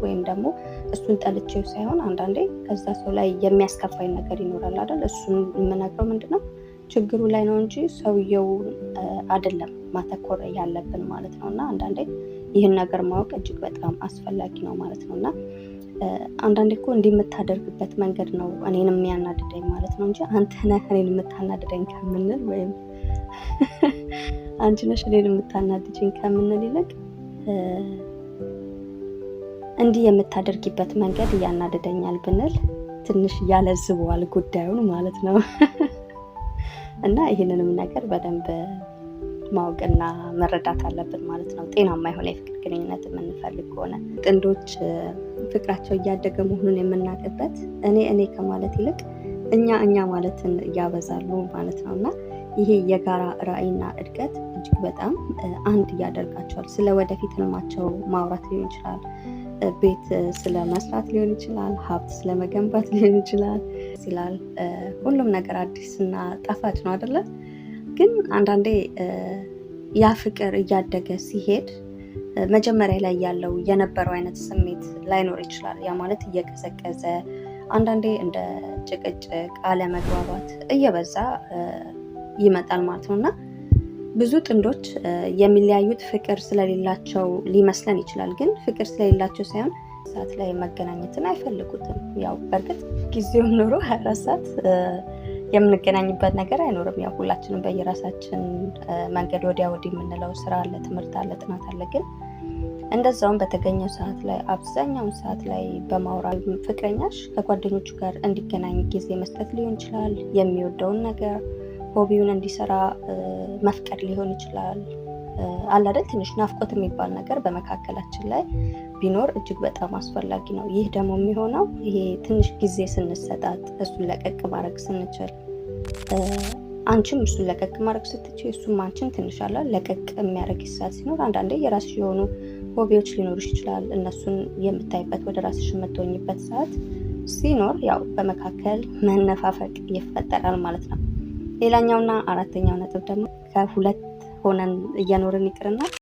ወይም ደግሞ እሱን ጠልቼው ሳይሆን አንዳንዴ ከዛ ሰው ላይ የሚያስከፋኝ ነገር ይኖራል አይደል? እሱን የምነግረው ምንድነው ችግሩ ላይ ነው እንጂ ሰውየው አይደለም ማተኮር ያለብን ማለት ነውና አንዳንዴ ይህን ነገር ማወቅ እጅግ በጣም አስፈላጊ ነው ማለት ነውና አንዳንዴ እኮ እንደምታደርግበት መንገድ ነው እኔንም የሚያናድደኝ ማለት ነው እንጂ አንተ ነህ እኔን የምታናድደኝ ከምንል ወይም አንቺ ነሽ እኔን የምታናድጂኝ ከምንል ይልቅ እንዲህ የምታደርጊበት መንገድ ያናድደኛል ብንል ትንሽ ያለዝበዋል ጉዳዩን ማለት ነው። እና ይሄንንም ነገር በደንብ ማወቅና መረዳት አለብን ማለት ነው። ጤናማ የሆነ የፍቅር ግንኙነት የምንፈልግ ከሆነ ጥንዶች ፍቅራቸው እያደገ መሆኑን የምናውቅበት እኔ ከማለት ይልቅ እኛ ማለትን ያበዛሉ ማለት ነውና ይሄ የጋራ ራዕይና እድገት እጅግ በጣም አንድ ያደርጋቸዋል። ስለ ወደፊት ህልማቸው ማውራት ሊሆን ይችላል፣ ቤት ስለ መስራት ሊሆን ይችላል፣ ሀብት ስለ መገንባት ሊሆን ይችላል። ሁሉም ነገር አዲስና ጣፋጭ ነው አይደለ? ግን አንዳንዴ ያ ፍቅር እያደገ ሲሄድ መጀመሪያ ላይ ያለው የነበረው አይነት ስሜት ላይኖር ይችላል። ያ ማለት እየቀዘቀዘ አንዳንዴ እንደ ጭቅጭቅ፣ አለመግባባት እየበዛ ይመጣል ማለት ነውና ብዙ ጥንዶች የሚለያዩት ፍቅር ስለሌላቸው ሊመስለን ይችላል። ግን ፍቅር ስለሌላቸው ሳይሆን ሰዓት ላይ መገናኘትን አይፈልጉትም። ያው በእርግጥ ጊዜው ኖሮ 24 ሰዓት የምንገናኝበት ነገር አይኖርም። ያው ሁላችንም በየራሳችን መንገድ ወዲያ ወዲህ የምንለው ስራ አለ፣ ትምህርት አለ፣ ጥናት አለ። ግን እንደዛውም በተገኘው ሰዓት ላይ አብዛኛውን ሰዓት ላይ በማውራት ፍቅረኛሽ ከጓደኞቹ ጋር እንዲገናኝ ጊዜ መስጠት ሊሆን ይችላል። የሚወደውን ነገር ሆቢውን እንዲሰራ መፍቀድ ሊሆን ይችላል። አለ አይደል? ትንሽ ናፍቆት የሚባል ነገር በመካከላችን ላይ ቢኖር እጅግ በጣም አስፈላጊ ነው። ይህ ደግሞ የሚሆነው ይሄ ትንሽ ጊዜ ስንሰጣት፣ እሱን ለቀቅ ማድረግ ስንችል፣ አንቺም እሱን ለቀቅ ማድረግ ስትችል፣ እሱም አንቺን ትንሽ አለ ለቀቅ የሚያደርግ ሰዓት ሲኖር አንዳንዴ የራስሽ የሆኑ ሆቢዎች ሊኖርሽ ይችላል። እነሱን የምታይበት ወደ ራስሽ የምትሆኝበት ሰዓት ሲኖር ያው በመካከል መነፋፈቅ ይፈጠራል ማለት ነው። ሌላኛውና አራተኛው ነጥብ ደግሞ ከሁለት ሆነን እየኖርን ይቅርና